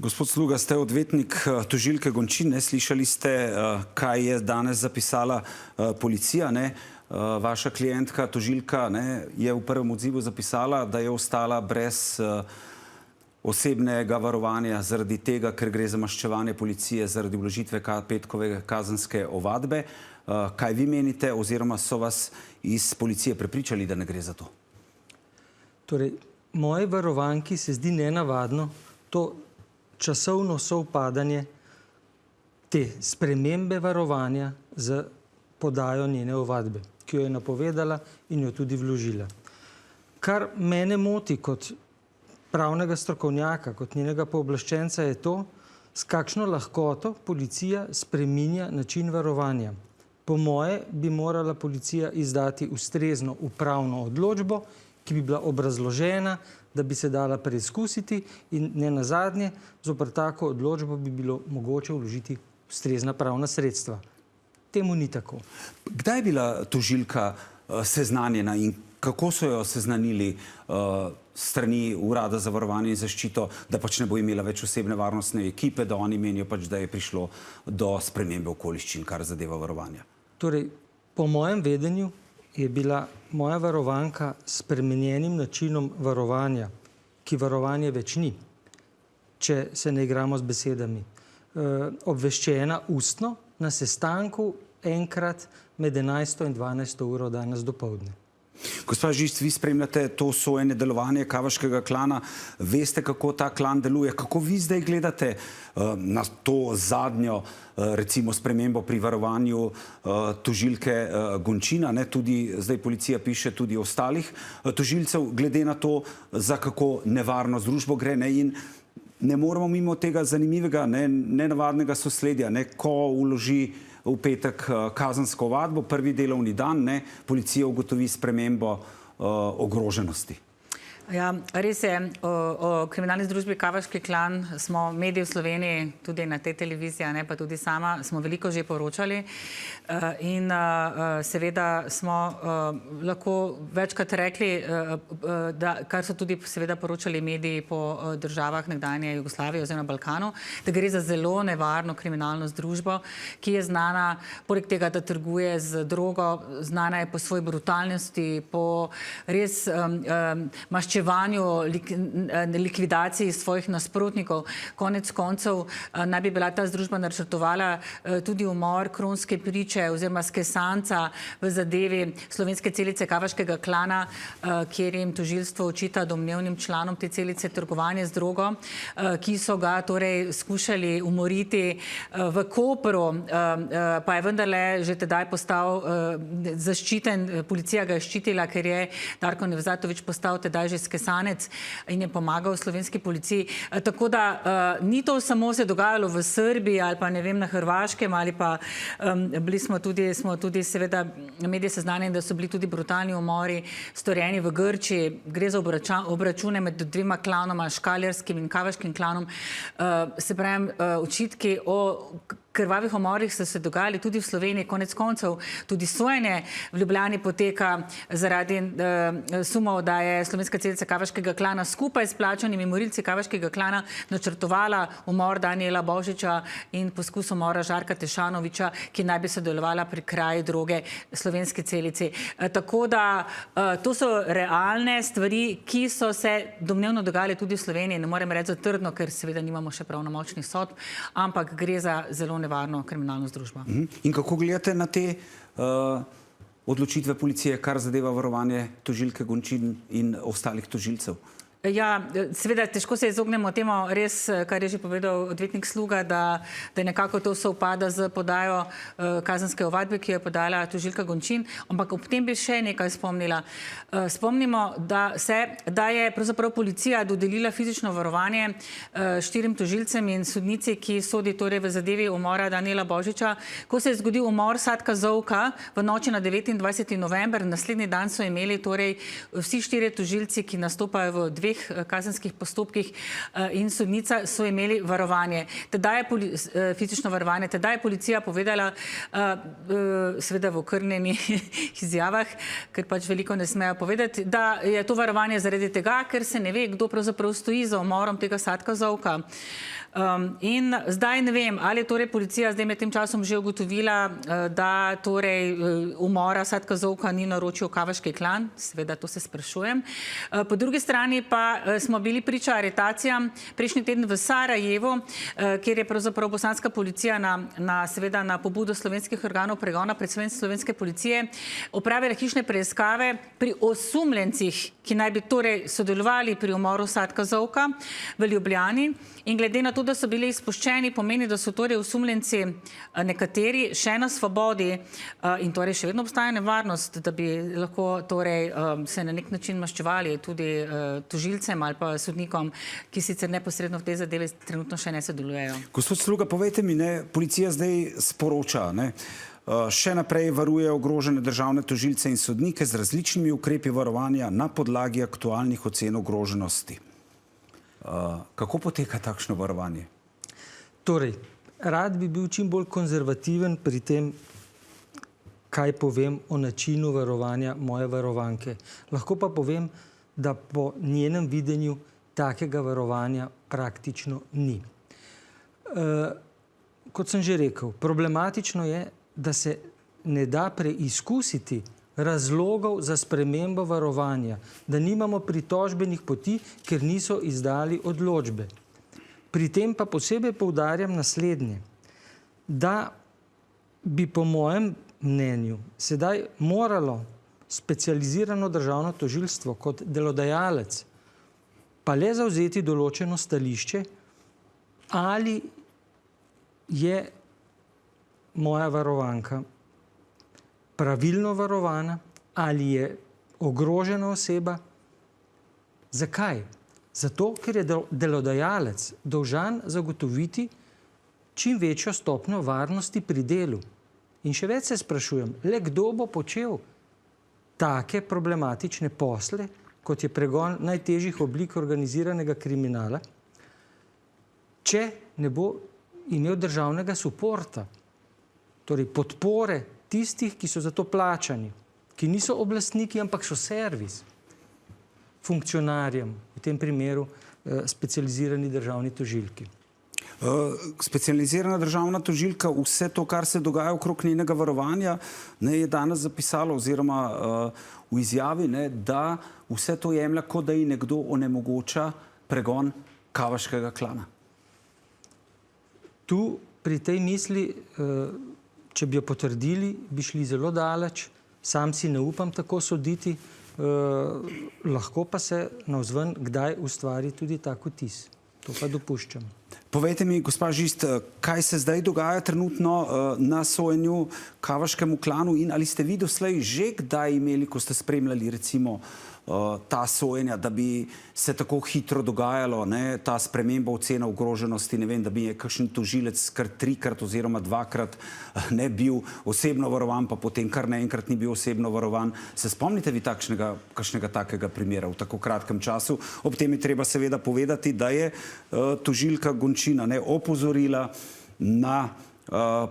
Gospod Sluga, ste odvetnik tožilke Gončin. Slišali ste, kaj je danes zapisala policija. Vaša klientka, tožilka, je v prvem odzivu zapisala, da je ostala brez osebnega varovanja zaradi tega, ker gre za maščevanje policije zaradi vložitve petkove kazenske ovadbe. Kaj vi menite, oziroma so vas iz policije prepričali, da ne gre za to? Torej, moje varovanki se zdi nenavadno to časovno sovpadanje te spremembe varovanja z podajo njene ovadbe, ki jo je napovedala in jo tudi vložila. Kar mene moti kot pravnega strokovnjaka, kot njenega pooblaščenca, je to, s kakšno lahkoto policija spreminja način varovanja. Po moje bi morala policija izdati ustrezno upravno odločbo, ki bi bila obrazložena, da bi se dala preizkusiti in ne nazadnje, zoper tako odločbo bi bilo mogoče vložiti ustrezna pravna sredstva. Temu ni tako. Kdaj je bila tožilka seznanjena in kako so jo seznanili strani Urada za varovanje in zaščito, da pač ne bo imela več osebne varnostne ekipe, da oni menijo pač, da je prišlo do spremembe okoliščin, kar zadeva varovanja? Torej, po mojem vedenju je bila moja varovanka s spremenjenim načinom varovanja, ki varovanje več ni, če se ne igramo z besedami, obveščena ustno na sestanku enkrat med 11. in 12. uro danes dopoldne. Gospa Žižc, vi spremljate to sojenje delovanje Kavaškega klana. Veste, kako ta klan deluje. Kako vi zdaj gledate na to zadnjo, recimo, spremembo pri varovanju tožilke Gončina? Tudi zdaj policija piše tudi ostalih tožilcev, glede na to, za kako nevarno združbo gre. In ne moramo mimo tega zanimivega, nenavadnega sosledja, ko vloži v petek kazensko ovadbo, prvi delovni dan, policija ugotovi spremembo ogroženosti. Ja, res je, o kriminalni združbi Kavaški klan smo mediji v Sloveniji, tudi na tej televiziji, pa tudi sama, smo veliko že poročali in seveda smo lahko večkrat rekli, kar so tudi seveda poročali mediji po državah nekdanje Jugoslavije oziroma Balkanu, da gre za zelo nevarno kriminalno združbo, ki je znana, poleg tega, da trguje z drogo, znana je po svoji brutalnosti, po res maščevanju, likvidaciji svojih nasprotnikov. Konec koncev naj bi bila ta združba načrtovala tudi umor kronske priče oziroma skesanca v zadevi slovenske celice Kavaškega klana, kjer jim tožilstvo očita domnevnim članom te celice trgovanje z drogo, ki so ga torej skušali umoriti v Kopru, pa je vendarle že tedaj postal zaščiten, policija ga je ščitila, ker je Darko Nevzatović postal tedaj že skesanec in je pomagal slovenski policiji. Tako da ni to samo se dogajalo v Srbiji ali pa ne vem na Hrvaškem ali pa smo tudi seveda medije seznanjeni, da so bili tudi brutalni umori storjeni v Grčiji. Gre za obračune med dvema klanoma, Škaljarskim in Kavaškim klanom. Se pravi, očitki o krvavih umorih so se dogajali tudi v Sloveniji, konec koncev. Tudi sojenje v Ljubljani poteka zaradi sumov, da je slovenska celica Kavaškega klana skupaj s plačanimi morilci Kavaškega klana načrtovala umor Danijela Božiča in poskus umora Žarka Tešanovića, ki naj bi sodelovala pri kraji droge slovenske celici. Tako da to so realne stvari, ki so se domnevno dogajale tudi v Sloveniji. Ne morem reči zatrdno, ker seveda nimamo še pravnomočnih sodb, ampak gre za zelo nevarno kriminalno združbo. In kako gledate na te odločitve policije, kar zadeva varovanje tožilke Gončin in ostalih tožilcev? Ja, seveda težko se izognemo temu, res, kar je že povedal odvetnik Sluga, da nekako to sovpada z podajo kazenske ovadbe, ki jo je podala tožilka Gončin, ampak ob tem bi še nekaj spomnila. Spomnimo, da je pravzaprav policija dodelila fizično varovanje 4 tožilcem in sodnici, ki sodi torej v zadevi umora Danijela Božiča. Ko se je zgodil umor Satka Zovka v noči na 29. november, naslednji dan so imeli torej vsi 4 tožilci, ki nastopajo v 2 teh kazenskih postopkih in sodnica so imeli varovanje. Tedaj je fizično varovanje, tedaj je policija povedala, seveda v okrnjenih izjavah, ker pač veliko ne smejo povedati, da je to varovanje zaradi tega, ker se ne ve, kdo pravzaprav stoji za umorom tega Satka Zovka. In zdaj ne vem, ali je torej policija zdaj med tem časom že ugotovila, da torej umora Satka Zovka ni naročil Kavaški klan, seveda to se sprašujem. Po drugi strani pa smo bili priča aretacijam prejšnji teden v Sarajevu, kjer je pravzaprav bosanska policija seveda na pobudo slovenskih organov pregona, predvsem slovenske policije, opravila hišne preiskave pri osumljencih, ki naj bi torej sodelovali pri umoru Satka Zovka v Ljubljani. In glede na to, da so bili izpuščeni, pomeni, da so torej osumljenci nekateri še na svobodi in torej še vedno obstaja nevarnost, da bi lahko torej se na nek način maščevali tudi tožilcem ali pa sodnikom, ki sicer neposredno v te zadeve trenutno še ne sodelujejo. Gospod Sluga, povejte mi, policija zdaj sporoča, še naprej varuje ogrožene državne tožilce in sodnike z različnimi ukrepi varovanja na podlagi aktualnih ocen ogroženosti. Kako poteka takšno varovanje? Torej, rad bi bil čim bolj konzervativen pri tem, kaj povem o načinu varovanja moje varovanke. Lahko pa povem, da po njenem videnju takega varovanja praktično ni. Kot sem že rekel, problematično je, da se ne da preizkusiti razlogov za spremembo varovanja, da nimamo pritožbenih poti, ker niso izdali odločbe. Pri tem pa posebej poudarjam naslednje, da bi po mojem mnenju sedaj moralo specializirano državno tožilstvo kot delodajalec pa le zavzeti določeno stališče, ali je moja varovanka pravilno varovana, ali je ogrožena oseba. Zakaj? Zato, ker je delodajalec dolžan zagotoviti čim večjo stopnjo varnosti pri delu. In še več se sprašujem, le kdo bo počel take problematične posle, kot je pregon najtežjih oblik organiziranega kriminala, če ne bo imel državnega suporta, torej podpore tistih, ki so za to plačani, ki niso oblastniki, ampak so servis funkcionarjem, v tem primeru specializirani državni tožilki. Specializirana državna tožilka, vse to, kar se dogaja okrog njenega varovanja, je danes zapisalo oziroma v izjavi, da vse to jemlja, kot da ji nekdo onemogoča pregon Kavaškega klana. Tu pri tej misli, če bi jo potrdili, bi šli zelo daleč, sam si ne upam tako soditi, lahko pa se navzven kdaj ustvari tudi tak vtis. To pa dopuščam. Povejte mi, gospa Žist, kaj se zdaj dogaja trenutno na sojenju Kavaškemu klanu in ali ste vi doslej že kdaj imeli, ko ste spremljali recimo ta sojenja, da bi se tako hitro dogajalo, ta sprememba ocena ogroženosti, ne vem, da bi je kakšen tožilec kar 3-krat oziroma 2-krat ne bil osebno varovan, pa potem kar naenkrat ni bil osebno varovan. Se spomnite vi kakšnega takega primera v tako kratkem času? Ob tem je treba seveda povedati, da je tožilka Gončina opozorila na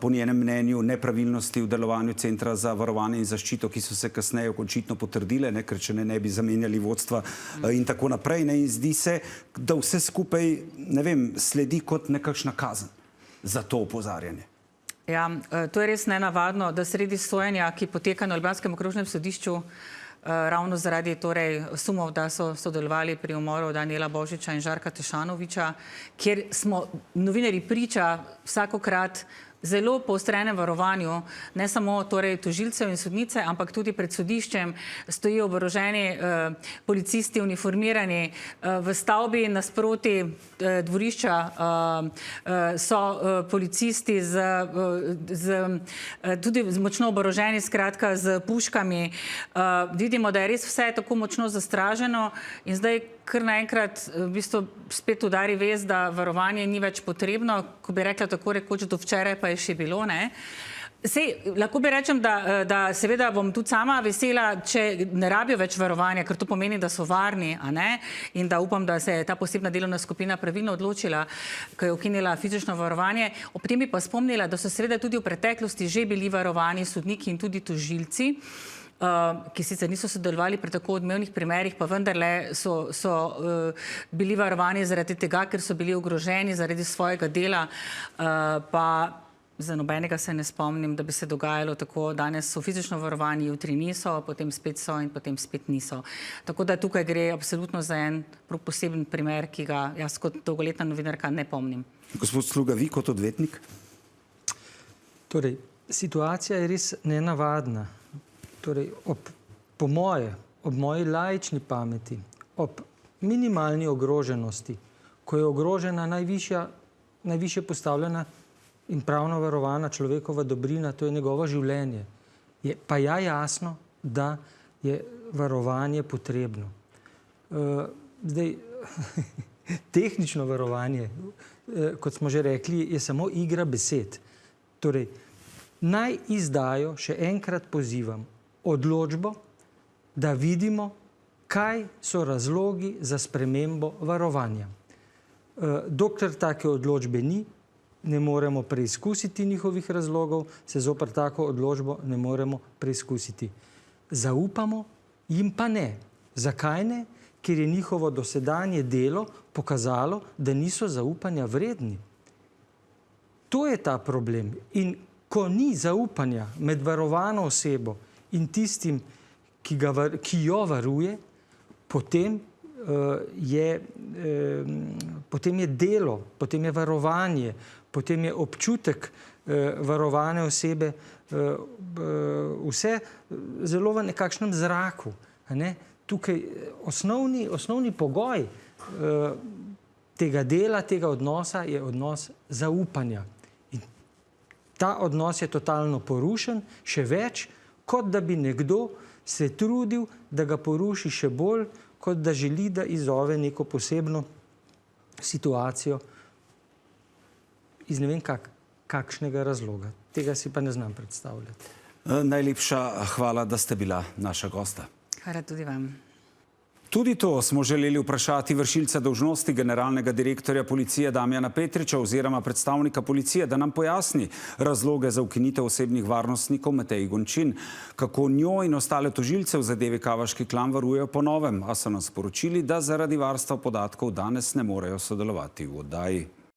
po njenem mnenju nepravilnosti v delovanju Centra za varovanje in zaščito, ki so se kasneje očitno potrdile, ker če ne bi zamenjali vodstva in tako naprej. In zdi se, da vse skupaj, ne vem, sledi kot nekakšna kazen za to opozarjanje. Ja, to je res nenavadno, da sredi sojenja, ki poteka na ljubljanskem okrožnem sodišču, ravno zaradi sumov, da so sodelovali pri umoru Danijela Božiča in Žarka Tešanoviča, kjer smo novinarji priča vsakokrat zelo poostrenem varovanju, ne samo tožilcev in sodnice, ampak tudi pred sodiščem stojijo oboroženi policisti, uniformirani. V stavbi nasproti dvorišča so policisti tudi močno oboroženi, skratka z puškami. Vidimo, da je res vse tako močno zastraženo in zdaj kar naenkrat v bistvu spet udari vest, da varovanje ni več potrebno, ko bi rekla tako rekoč do včeraj, pa je še bilo, ne. Sej, lahko bi rečem, da seveda bom tudi sama vesela, če ne rabijo več varovanja, ker to pomeni, da so varni, a ne? In da upam, da se je ta posebna delovna skupina pravilno odločila, ko je ukinila fizično varovanje. Ob tem bi pa spomnila, da so seveda tudi v preteklosti že bili varovani sodniki in tudi tožilci, ki sicer niso sodelovali pri tako odmevnih primerih, pa vendarle so bili varovani zaradi tega, ker so bili ogroženi zaradi svojega dela, pa za nobenega se ne spomnim, da bi se dogajalo tako, danes so fizično varovani, jutri niso, potem spet so in potem spet niso. Tako da tukaj gre absolutno za en poseben primer, ki ga jaz kot dolgoletna novinarka ne pomnim. Gospod Sluga, vi kot odvetnik? Torej, situacija je res nenavadna. Torej, po moji laični pameti, ob minimalni ogroženosti, ko je ogrožena najvišje postavljena in pravno varovana človekova dobrina, to je njegovo življenje. Je pa jasno, da je varovanje potrebno. Zdaj, tehnično varovanje, kot smo že rekli, je samo igra besed. Torej, naj izdajo, še enkrat pozivam, odločbo, da vidimo, kaj so razlogi za spremembo varovanja. Dokler take odločbe ni, ne moremo preizkusiti njihovih razlogov, se zoper tako odločbo ne moremo preizkusiti. Zaupamo jim pa ne. Zakaj ne? Ker je njihovo dosedanje delo pokazalo, da niso zaupanja vredni. To je ta problem. In ko ni zaupanja med varovano osebo in tistim, ki jo varuje, potem je delo, potem je varovanje, potem je občutek varovane osebe vse zelo v nekakšnem zraku. Tukaj osnovni pogoj tega dela, tega odnosa je odnos zaupanja. In ta odnos je totalno porušen, še več, kot da bi nekdo se trudil, da ga poruši še bolj, kot da želi, da izzove neko posebno situacijo iz ne vem kakšnega razloga. Tega si pa ne znam predstavljati. Najlepša hvala, da ste bila naša gosta. Hvala tudi vam. Tudi to smo želeli vprašati vršilca dolžnosti generalnega direktorja policije Damjana Petriča oziroma predstavnika policije, da nam pojasni razloge za ukinitev osebnih varnostnikov Mateji Gončin, kako njo in ostale tožilce v zadevi Kavaški klan varujejo po novem, a so nam sporočili, da zaradi varstva podatkov danes ne morejo sodelovati v oddaji.